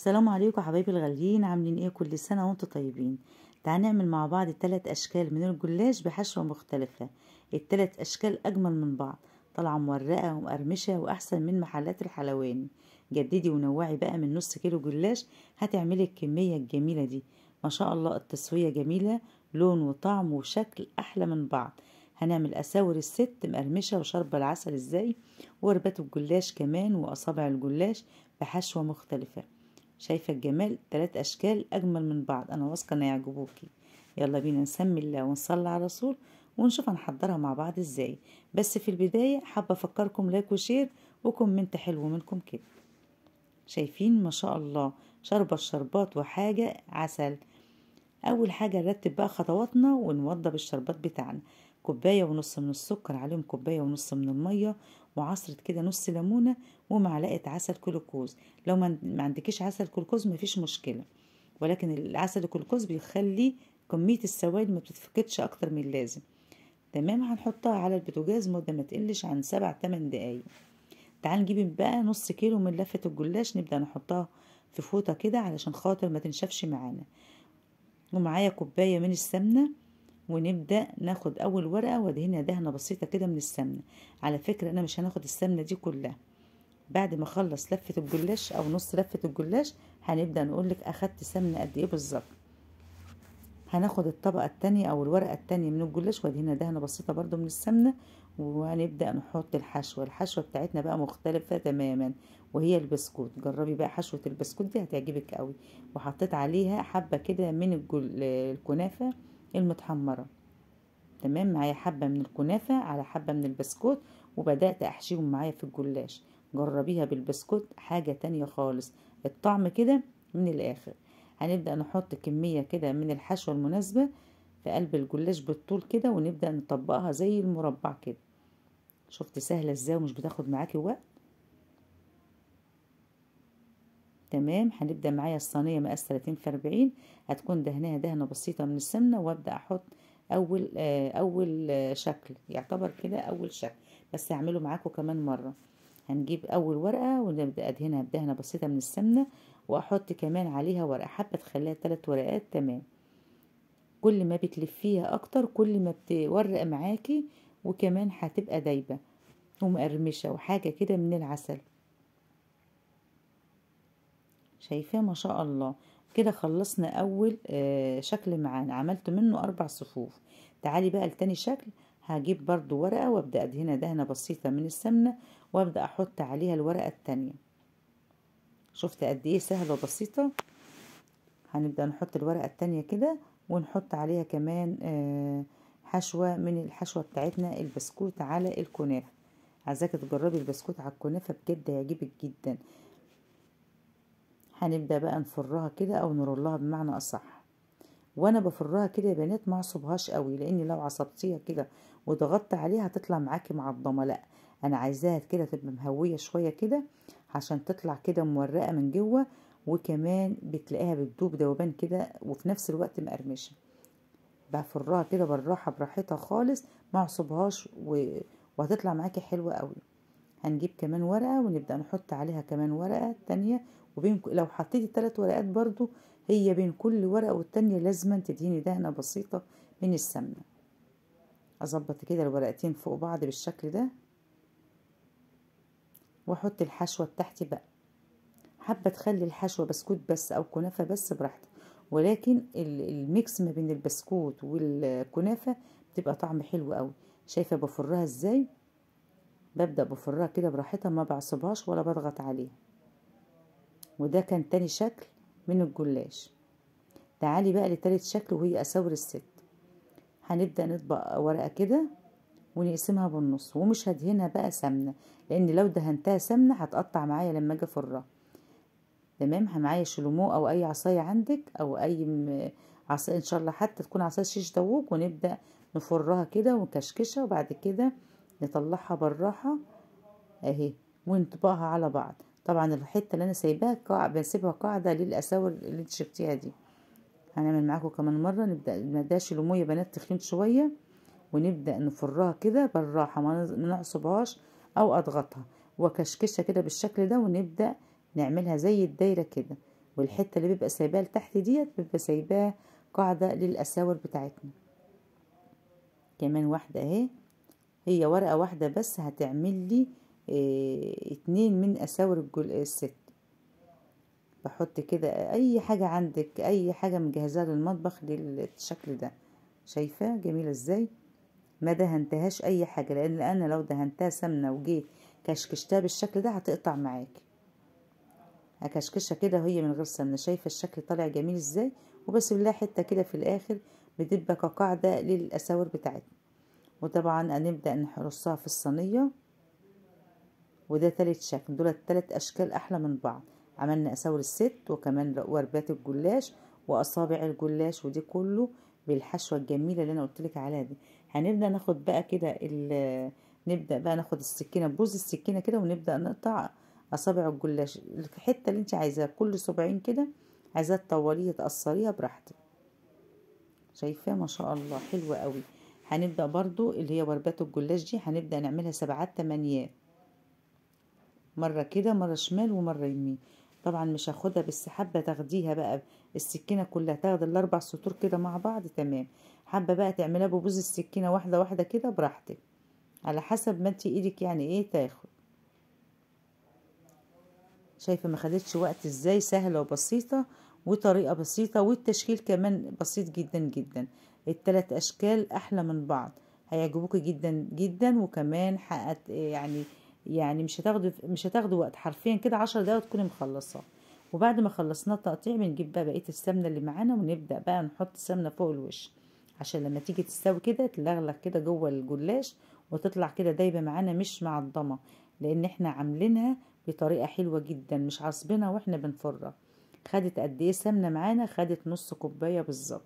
السلام عليكم حبايبي الغاليين، عاملين ايه؟ كل سنة وانتم طيبين. تعال نعمل مع بعض 3 اشكال من الجلاش بحشوة مختلفة. ال3 اشكال اجمل من بعض، طالعة مورقة ومقرمشة واحسن من محلات الحلواني. جددي ونوعي بقى، من نص كيلو جلاش هتعملي الكمية الجميلة دي. ما شاء الله التسوية جميلة، لون وطعم وشكل احلى من بعض. هنعمل اساور الست مقرمشة وشرب العسل ازاي، وربات الجلاش كمان واصابع الجلاش بحشوة مختلفة. شايفة الجمال؟ 3 أشكال أجمل من بعض، أنا واثقة إن يعجبوكي. يلا بينا نسمي الله ونصلي على الرسول ونشوف هنحضرها مع بعض إزاي. بس في البداية حابة أفكركم لايك وشير وكومنت حلو منكم كده. شايفين ما شاء الله شربة الشربات وحاجة عسل. أول حاجة نرتب بقى خطواتنا ونوضب الشربات بتاعنا. 1.5 كوباية من السكر، عليهم 1.5 كوباية من المية، وعصرة كده نص ليمونة، ومعلقة عسل كلوكوز. لو ما عندكيش عسل كلوكوز مفيش مشكلة، ولكن العسل الكلوكوز بيخلي كمية السوائل ما بتتفقدش أكتر من اللازم. تمام، هنحطها على البوتاجاز مدة ما تقلش عن 7-8 دقايق. تعال نجيب بقى نص كيلو من لفة الجلاش، نبدأ نحطها في فوطة كده علشان خاطر ما تنشفش معانا. ومعايا 1 كوباية من السمنة، ونبدأ ناخد أول ورقة وادهنها دهنة بسيطة كده من السمنة. على فكرة أنا مش هناخد السمنة دي كلها، بعد ما اخلص لفة الجلاش أو نص لفة الجلاش هنبدأ نقولك أخدت سمنة قد إيه بالظبط. هناخد الطبقة التانية أو الورقة التانية من الجلاش وادهنها دهنة بسيطة برضو من السمنة، وهنبدأ نحط الحشوة بتاعتنا بقى مختلفة تماما، وهي البسكوت. جربي بقى حشوة البسكوت دي هتعجبك قوي. وحطيت عليها حبة كده من الكنافة المتحمرة. تمام، معايا حبة من الكنافة على حبة من البسكوت، وبدأت أحشيهم معايا في الجلاش. جربيها بالبسكوت حاجة تانية خالص، الطعم كده من الآخر. هنبدأ نحط كمية كده من الحشوة المناسبة في قلب الجلاش بالطول كده، ونبدأ نطبقها زي المربع كده. شفت سهلة ازاي ومش بتاخد معاكي وقت؟ تمام، هنبدأ معايا الصينية مقاس 30 في 40، هتكون دهنها دهنة بسيطة من السمنة، وابدأ احط اول شكل، يعتبر كده اول شكل، بس هعمله معاكم كمان مرة. هنجيب اول ورقة ونبدأ ادهنها بدهنة بسيطة من السمنة، واحط كمان عليها ورقة، حابة تخليها 3 ورقات. تمام، كل ما بتلفيها اكتر كل ما بتورق معاكي، وكمان هتبقى دايبة ومقرمشة وحاجة كده من العسل. شايفاه ما شاء الله. كده خلصنا اول شكل معانا، عملت منه 4 صفوف. تعالي بقى لتاني شكل. هجيب برضو ورقة وابدأ ادهنها دهنة بسيطة من السمنة، وابدأ احط عليها الورقة التانية. شفت قد ايه سهلة وبسيطة؟ هنبدأ نحط الورقة التانية كده، ونحط عليها كمان حشوة من الحشوة بتاعتنا البسكوت على الكنافة. عايزاكي تجربي البسكوت على الكنافة بجد هيعجبك جدا. هنبدأ بقى نفرها كده او نرولها بمعنى اصح. وانا بفرها كده يا بنات ما اعصبهاش قوي، لان لو عصبتيها كده وضغطت عليها هتطلع معاكي معضمه. لا، انا عايزاها كده تبقى مهويه شويه كده عشان تطلع كده مورقه من جوه، وكمان بتلاقيها بتدوب دوبان كده، وفي نفس الوقت مقرمشه. بفرها كده بالراحه براحتها خالص، ما اعصبهاش وهتطلع معاكي حلوه قوي. هنجيب كمان ورقة ونبدأ نحط عليها كمان ورقة تانية، وبين لو حطيتي 3 ورقات برضو، هي بين كل ورقة والتانية لازما تدهني دهنة بسيطة من السمنة. اظبط كده الورقتين فوق بعض بالشكل ده، واحط الحشوة بتاعتي بقى. حابة تخلي الحشوة بسكوت بس او كنافة بس براحتك، ولكن الميكس ما بين البسكوت والكنافة بتبقى طعم حلو قوي. شايفة بفرها ازاي؟ ببدأ بفرها كده براحتها، ما بعصبهاش ولا بضغط عليها. وده كان تاني شكل من الجلاش. تعالي بقى لتالت شكل، وهي اساور الست. هنبدأ نطبق ورقة كده ونقسمها بالنص، ومش هدهنها بقى سمنة، لان لو دهنتها سمنة هتقطع معايا لما اجي افرها. تمام، معايا شلومو او اي عصاية عندك، او اي عصاية ان شاء الله، حتى تكون عصاية شيش طاووق، ونبدأ نفرها كده ونكشكشها، وبعد كده نطلعها بالراحة اهي، ونطبقها على بعض. طبعا الحته اللي انا سايباها بسيبها قاعده للاساور اللي انت شفتيها دي. هنعمل معاكم كمان مره. نبدا نداش الميه بنات تخين شويه، ونبدا نفرها كده بالراحه، ما نعصبهاش او اضغطها، وكشكشها كده بالشكل ده، ونبدا نعملها زي الدايره كده، والحتة اللي بيبقى سايباها لتحت ديت بيبقى سايباها قاعدة للأساور بتاعتنا. كمان واحدة اهي، هي ورقة واحدة بس هتعمل لي 2 من أساور الست. بحط كده اي حاجة عندك، اي حاجة مجهزاها للمطبخ للشكل ده. شايفة جميلة ازاي؟ ما دهنتهاش اي حاجة، لان انا لو دهنتها سمنة وجيت كشكشتها بالشكل ده هتقطع معاكي. هكشكشها كده وهي من غير سمنة. شايفة الشكل طالع جميل ازاي؟ وبس لها حتة كده في الاخر بتبقى كقاعدة للأساور بتاعتنا. وطبعا هنبدأ نرصها في الصينية. وده تالت شكل، دول التلات اشكال احلى من بعض. عملنا اساور الست، وكمان وربات الجلاش واصابع الجلاش، ودي كله بالحشوة الجميلة اللي انا قلتلك عليها دي. هنبدأ ناخد بقى كده نبدأ بقى ناخد السكينة بوز السكينة كده، ونبدأ نقطع اصابع الجلاش الحتة اللي انت عايزاها، كل صباعين كده. عايزاها تطوليها تقصريها براحتك. شايفاه ما شاء الله حلوة قوي. هنبدأ برضو اللي هي وربات الجلاش دي هنبدأ نعملها 7 8. مرة كده، مرة شمال ومرة يمين. طبعا مش هاخدها بس حابة تاخديها بقى السكينة كلها، تاخد ال4 سطور كده مع بعض تمام. حابة بقى تعملها ببوز السكينة واحدة واحدة كده براحتك، على حسب ما انت ايدك يعني ايه تاخد. شايفة ما خدتش وقت ازاي؟ سهلة وبسيطة وطريقة بسيطة، والتشكيل كمان بسيط جدا جدا. التلات اشكال احلى من بعض، هيعجبوكي جدا جدا. وكمان حققت يعني مش هتاخدوا وقت، حرفيا كده 10 دقايق تكوني مخلصاه. وبعد ما خلصنا التقطيع بنجيب بقى بقية السمنة اللي معانا، ونبدأ بقى نحط سمنة فوق الوش، عشان لما تيجي تستوي كده تلغلغ كده جوه الجلاش، وتطلع كده دايبة معانا مش معضمة، لان احنا عاملينها بطريقة حلوة جدا، مش عصبينها واحنا بنفرها. خدت قد ايه سمنة معانا؟ خدت نص كوباية بالظبط.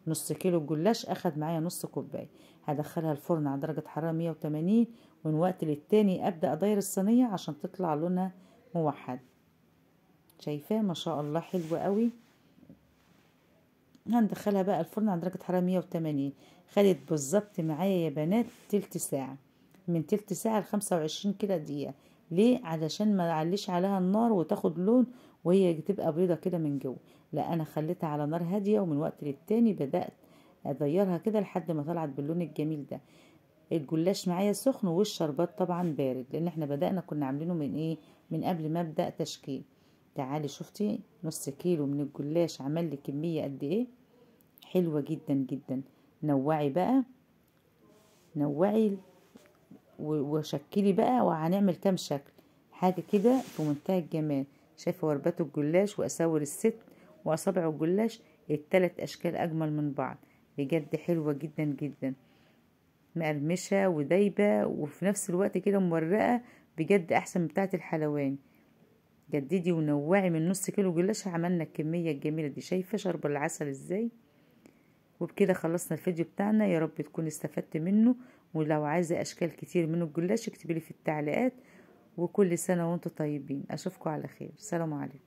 نص كيلو جلاش اخد معايا نص كوباية. هدخلها الفرن على درجة حرارة 180، ومن وقت للتاني ابدأ اداير الصينية عشان تطلع لونها موحد. شايفاه ما شاء الله حلوة قوي. هندخلها بقى الفرن على درجة حرارة 180. خدت بالظبط معايا يا بنات تلت ساعة، من تلت ساعة ل25 كده دقيقة. ليه؟ علشان ما نعليش عليها النار وتاخد لون وهي تبقى بيضة كده من جوه. لا، انا خليتها على نار هادية، ومن وقت للتاني بدأت اديرها كده لحد ما طلعت باللون الجميل ده. الجلاش معايا سخن والشربات طبعا بارد، لان احنا بدأنا كنا عاملينه من ايه، من قبل ما ابدأ تشكيل. تعالي شفتي نص كيلو من الجلاش عمل لي كمية قد ايه؟ حلوة جدا جدا. نوعي بقى، نوعي وشكلي بقى، وهنعمل كام شكل حاجة كده في منتهى الجمال. شايفة وربات الجلاش وأساور الست وأصابع الجلاش، التلات أشكال أجمل من بعض بجد، حلوة جدا جدا، مقرمشة ودايبة وفي نفس الوقت كده مورقة، بجد أحسن من بتاعة الحلواني. جددي ونوعي من نص كيلو جلاش عملنا الكمية الجميلة دي. شايفة شرب العسل ازاي؟ وبكده خلصنا الفيديو بتاعنا، يا رب تكون استفدت منه. ولو عايزة اشكال كتير من الجلاش اكتبيلي في التعليقات. وكل سنة وانتم طيبين، اشوفكم على خير، سلام عليكم.